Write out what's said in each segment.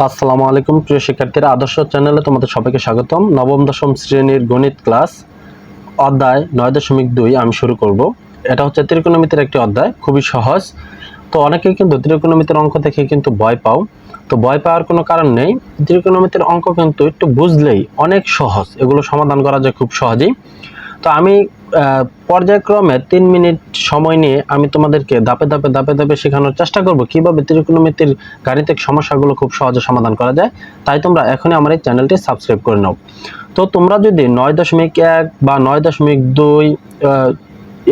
আসসালামু আলাইকুম প্রিয় শিক্ষার্থীরা, আদর্শ চ্যানেলে তোমাদের সবাইকে স্বাগতম। নবম দশম শ্রেণীর গণিত ক্লাস অধ্যায় 9.2 আমি শুরু করব। এটা হচ্ছে ত্রিকোণমিতির একটি অধ্যায়, খুবই সহজ। তো অনেকেই কিন্তু ত্রিকোণমিতির অঙ্ক দেখে কিন্তু ভয় পাও, তো ভয় পাওয়ার কোনো কারণ নেই। ত্রিকোণমিতির অঙ্ক কিন্তু একটু বুঝলেই অনেক সহজ, এগুলো সমাধান করা যায় খুব সহজেই। তো আমি পর্যায়ক্রমে 3 মিনিট সময় নিয়ে আমি তোমাদেরকে ধাপে ধাপে শেখানোর চেষ্টা করব কিভাবে ত্রিকোণমিতির গাণিতিক সমস্যাগুলো খুব সহজে সমাধান করা যায়। তাই তোমরা এখনই আমার এই চ্যানেলটি সাবস্ক্রাইব করে নাও। তো তোমরা যদি 9.1 বা 9.2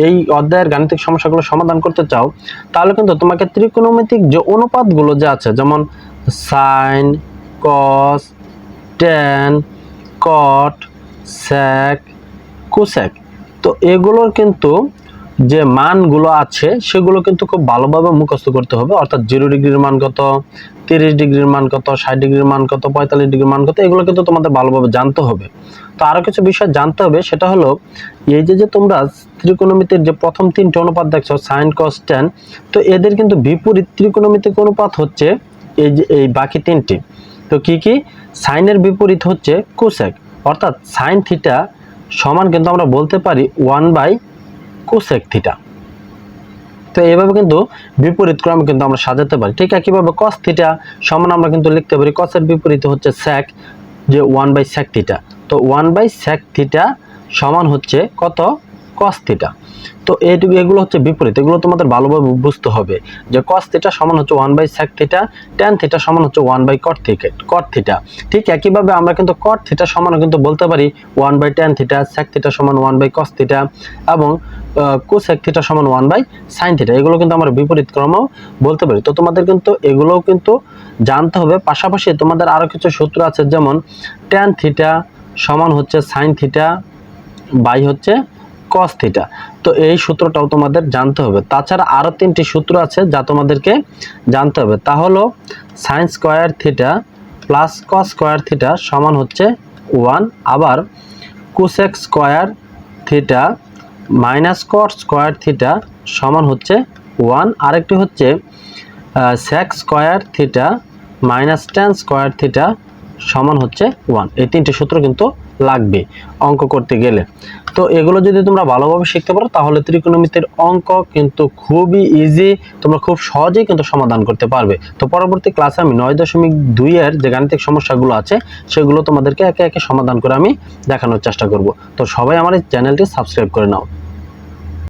এই অধ্যায়ের গাণিতিক সমস্যাগুলো সমাধান করতে চাও, তাহলে কিন্তু তোমাকে ত্রিকোণমিতিক যে অনুপাতগুলো যে আছে, যেমন সাইন, কস, ট্যান, কট, সেক, কোসেক, তো এগুলোর কিন্তু যে মানগুলো আছে সেগুলো কিন্তু খুব ভালোভাবে মুখস্থ করতে হবে। অর্থাৎ 0 ডিগ্রির মান কত, 30 ডিগ্রির মান কত, 60 ডিগ্রির মান কত, 45 ডিগ্রির মান কত, এগুলো কিন্তু তোমাদের ভালোভাবে জানতে হবে। তো আরো কিছু বিষয় জানতে হবে, সেটা হলো এই যে তোমরা ত্রিকোণমিতির যে প্রথম 3টে অনুপাত দেখছো, সাইন, কস, ট্যান, তো এদের কিন্তু বিপরীত ত্রিকোণমিতিক অনুপাত হচ্ছে এই যে এই বাকি 3টি। তো কি কি? সাইনের বিপরীত হচ্ছে কোসেক, অর্থাৎ সাইন থিটা সমান কিন্তু আমরা বলতে পারি 1/কোসেক থিটা। তো এইভাবে কিন্তু বিপরীত ক্রমে কিন্তু আমরা সাজাতে পারি। ঠিক একইভাবে কস থিটা সমান আমরা কিন্তু লিখতে পারি, কসের বিপরীত হচ্ছে সেক, যে 1/সেক থিটা। তো 1/সেক থিটা সমান হচ্ছে কত? Cos theta. তো এগুলো হচ্ছে বিপরীত, এগুলো তোমাদের ভালোভাবে বুঝতে হবে যে কস থিটা সমান হচ্ছে 1/সেক থিটা, ট্যান থিটা সমান হচ্ছে 1/কট থিটা। ঠিক একইভাবে আমরা কিন্তু কট থিটা সমান কিন্তু বলতে পারি 1/ট্যান থিটা, সেক থিটা সমান 1/কস থিটা, এবং কোসেক থিটা সমান 1/সাইন থিটা। এগুলো কিন্তু আমরা বিপরীত ক্রমেও বলতে পারি। তো তোমাদের কিন্তু এগুলোও কিন্তু জানতে হবে। পাশাপাশি তোমাদের আরো কিছু সূত্র আছে, যেমন ট্যান থিটা সমান হচ্ছে সাইন থিটা বাই হচ্ছে কস থিটা। তো এই সূত্রটাও তোমাদের জানতে হবে। তাছাড়া আরো 3টি সূত্র আছে যা তোমাদেরকে জানতে হবে। তা হলো sine square theta plus cos square theta সমান হচ্ছে 1, আবার cosec square theta minus cot square theta সমান হচ্ছে 1, আরেকটি হচ্ছে sec square theta minus tan square theta সমান হচ্ছে 1। এই 3টি সূত্র কিন্তু লাগবে অঙ্ক করতে গেলে। তো এগুলো যদি তোমরা ভালোভাবে শিখতে পারো, তাহলে ত্রিকোণমিতির অঙ্ক কিন্তু খুবই ইজি, তোমরা খুব সহজেই কিন্তু সমাধান করতে পারবে। তো পরবর্তী ক্লাসে আমি 9.2 এর যে গাণিতিক সমস্যাগুলো আছে সেগুলো তোমাদেরকে একে একে সমাধান করে আমি দেখানোর চেষ্টা করব। তো সবাই আমার এই চ্যানেলটি সাবস্ক্রাইব করে নাও।